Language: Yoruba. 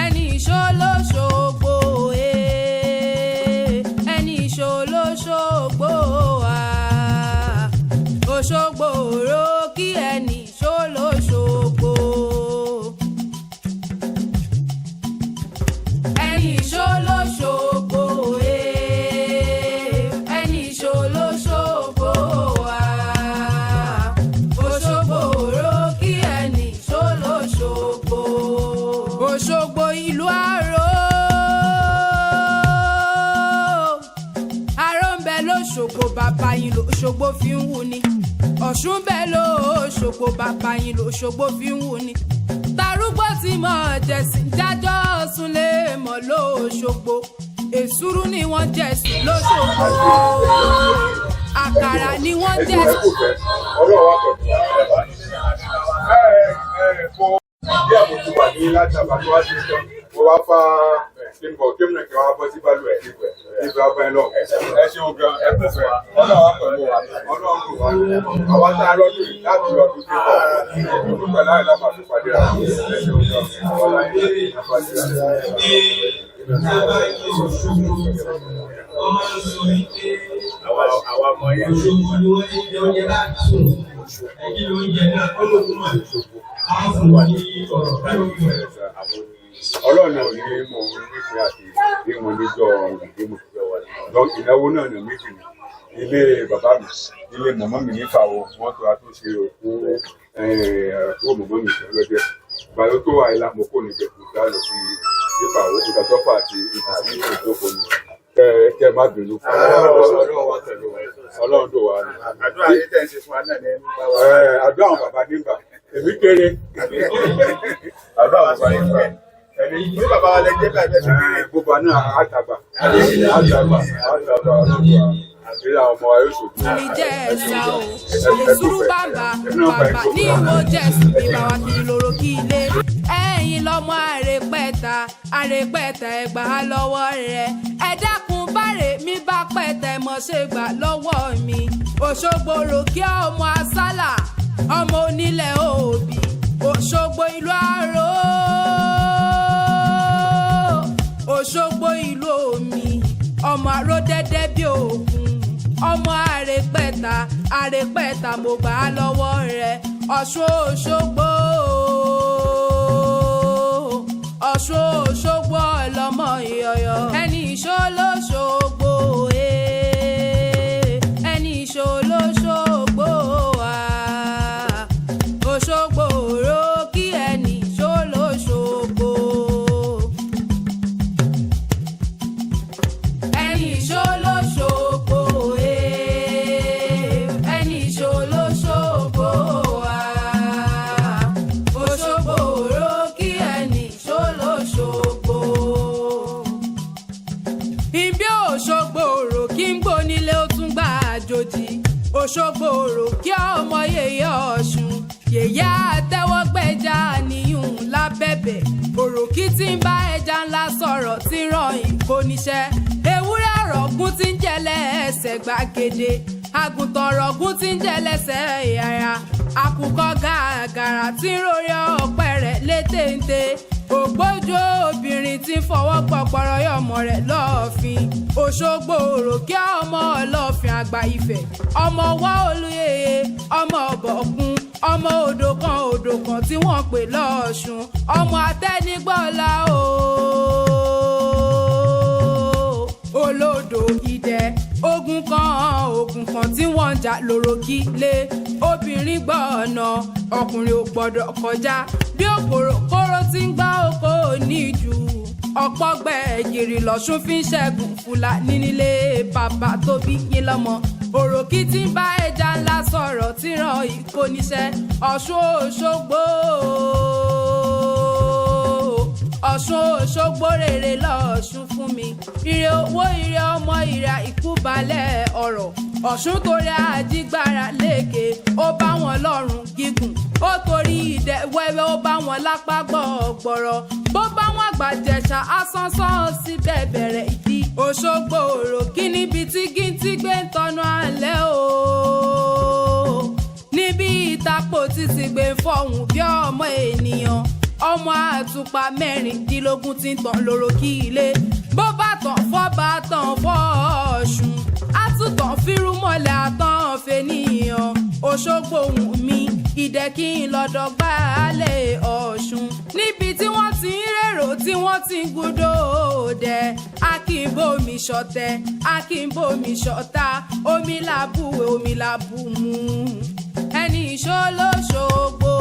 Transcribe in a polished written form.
ẹni ìṣolóṣogbo ẹni ìṣolóṣogbo Oshogbo ro kí ẹni ìṣolóṣogbo ẹni ìṣolóṣogbo ẹni ìṣolóṣogbo Oshogbo ro kí ẹni ìṣolóṣogbo Oshogbo ìlú Àró ń bẹ l'Óṣogbo bàbá yín l'Óṣogbo fi ń wù ní Ọ̀ṣun bẹ l'Óṣogbo bàbá yín l'Óṣogbo fi ń wù ní tarúgbó tí mọ̀ jẹ̀sìn jájọ́ súnlé mọ̀ l'Óṣogbo èsúrú ni wọ́n jẹ̀sìn l'Óṣogbo àkàrà ni wọ́n jẹ̀sìn. bí àbùkù wà ní láti àbàtú wá sí ìjọ mo wá fa kíńbọ̀ kíńbọ̀ kí wọ́n á bọ́ sí bálùwẹ̀ ìgbà ọ̀pẹ lọ ẹ ṣeun gan ẹ kún fẹ́ ọlọ́run wá pẹ̀lú wa ọlọ́run kò wá àwọn tá a lọ́dún yìí láti ọdún tó bọ̀ ọdún pẹ̀lú àyè lápá tó pàdé rà ẹ ṣeun gan ọlá ilé àpàdé rà. Àwa ọmọ yẹn Ọlọ́run ò ní mọ onífẹ́ àti ìmọ̀ níjọ́ ìdímọ̀ ìnáwó náà nà méjì ní ilé bàbá mi ilé mọ̀mọ́ mi nífà wọ́n tó àtúnṣe òkú mọ̀mọ́ mi lọ́jọ́ ìgbàlọ́ tó wà ilá mọ́kò níbẹ̀ kò dá lọ sí nípa owó kò tọ́fà àti ìdílé ìjókòó mi kẹ má bínú Ọlọ́run tó wà ní. Àdúrà yìí tẹ̀ ń ṣe fún wa náà ní àdúrà àwọn bàbá nígbà èmi kéré àdúrà àwọn bàbá nígbà ẹni ní bàbá wa lè jẹ́ bẹ́ẹ̀ bẹ́ẹ̀ kéré gbogbo náà àtàgbà àti àwọn ọmọ ayé ṣòkò. ìjẹ́ ẹ̀sà o ìṣúrú bàbá ní ìwò jẹ́sì bí bàbá kiri lóró kí ilé ẹ̀yin lọ́mọ àrèpẹ̀tà ẹgbà lọ́wọ́ rẹ̀ ẹ dákun bàrè mi bá pẹ̀tà ẹ̀mọ́ ṣe gbà lọ́wọ́ mi Òṣogbo ròkí ọmọ asálà ọmọ onílẹ̀ òbí Òṣogbo ìlú Àró Òṣogbo ìlú omi ọmọ Àró dẹ́dẹ́ bí òkun ọmọ àrèpẹ̀tà mo gbà á lọ́wọ́ rẹ̀ Ọ̀ṣun Òṣogbo Ọ̀ṣun Òṣogbo ọlọ́mọ ìyọ̀yọ̀ ẹni ìṣolóṣogbo ẹni ìṣolóṣogbo Òṣogbo ro kí ẹni ìṣolóṣogbo ẹni ìṣolóṣogbo ẹni ìṣolóṣogbo Òṣogbo ro kí ẹni ìṣolóṣogbo. Ìbí Òṣogbo rò kí ń gbónílé ó tún gbà àjòjì Òṣogbo rò kí ọmọ yèyé Ọ̀ṣun yèyé àtẹwọ́gbẹ́jà níyùn lábẹ́bẹ̀ òròkì tí ń bá ẹja ńlá sọ̀rọ̀ tí ràn ìkó níṣẹ́ ewúrẹ́ ọ̀rọ̀gún tí ń jẹ́lẹ̀ ẹsẹ̀ gbàgede àgùntàn ọ̀rọ̀gún tí ń jẹ́lẹ̀sẹ̀ ìyàrá àkùkọ gàgàrà tí ń rórí ọ̀pẹ rẹ̀ létéńté ògbójú obìnrin tí ń fọwọ́ pọ̀pọ̀rọ̀ yọmọ rẹ̀ lọ́ọ̀fin Òṣogbo òròkè ọmọ ọlọ́ọ̀fin àgbà Ifẹ̀ ọmọ wá olúyeye ọmọ ọ̀bọ̀kún ọmọ odò kan tí wọ́n pè lọ́ọ̀ṣun ọmọ àtẹnigbọ́lá olódò Idẹ ogun kan tí wọ́n ń jà lóròkì lé obìnrin gbọ́ ọ̀nà ọkùnrin ò gbọ́dọ̀ kọjá bí òkòrò tí ń gbá oko níjù ọ̀pọ̀ gbẹ̀gìrì lọ́ṣun fi ń ṣẹ́gun Fúlàní nílé bàbá tó bí yín lọ́mọ òròkì tí ń bá ẹja ńlá sọ̀rọ̀ tí ràn ìkó níṣẹ́ Ọ̀ṣun Òṣogbo Ọ̀ṣun Òṣogbo rere lọ́ọ̀ṣun fún mi ire owó ire ọmọ ire ìkúbalẹ̀ ọ̀rọ̀ Ọ̀ṣun torí àjígbára lékè ó bá wọn lọ́rùn gígùn ó torí ìdẹ wẹ́wẹ́ ó bá wọn lápá gbọ̀ọ̀gbọ̀rọ̀ bó bá wọn gbàjẹ̀ṣà asánsán síbẹ̀ bẹ̀rẹ̀ ìdí Òṣogbo òròkì níbi tí gíntí gbé ń tọ́nu alẹ́ o níbi ìtàpọ̀ títí gbé ń fọ̀hún bí ọmọ ènìyàn ọmọ àtùpà mẹ́rìndínlógún tí ń tàn lóró kí ilé bó bá tàn fọ́ bá tàn fọ́ Ọ̀ṣun àtúntàn fírúmọ̀lẹ̀ àtàn fènìyàn Òṣogbo wùn mí ìdẹ kí n lọ́dọ̀ gbálẹ̀ Ọ̀ṣun níbi tí wọ́n ti ń rèrò tí wọ́n ti ń gúdò dẹ akínbómi ṣọ̀tẹ̀ akínbómi ṣọ̀tá omi làbúwẹ̀ omi làbùmú ẹni ìṣó lóṣogbo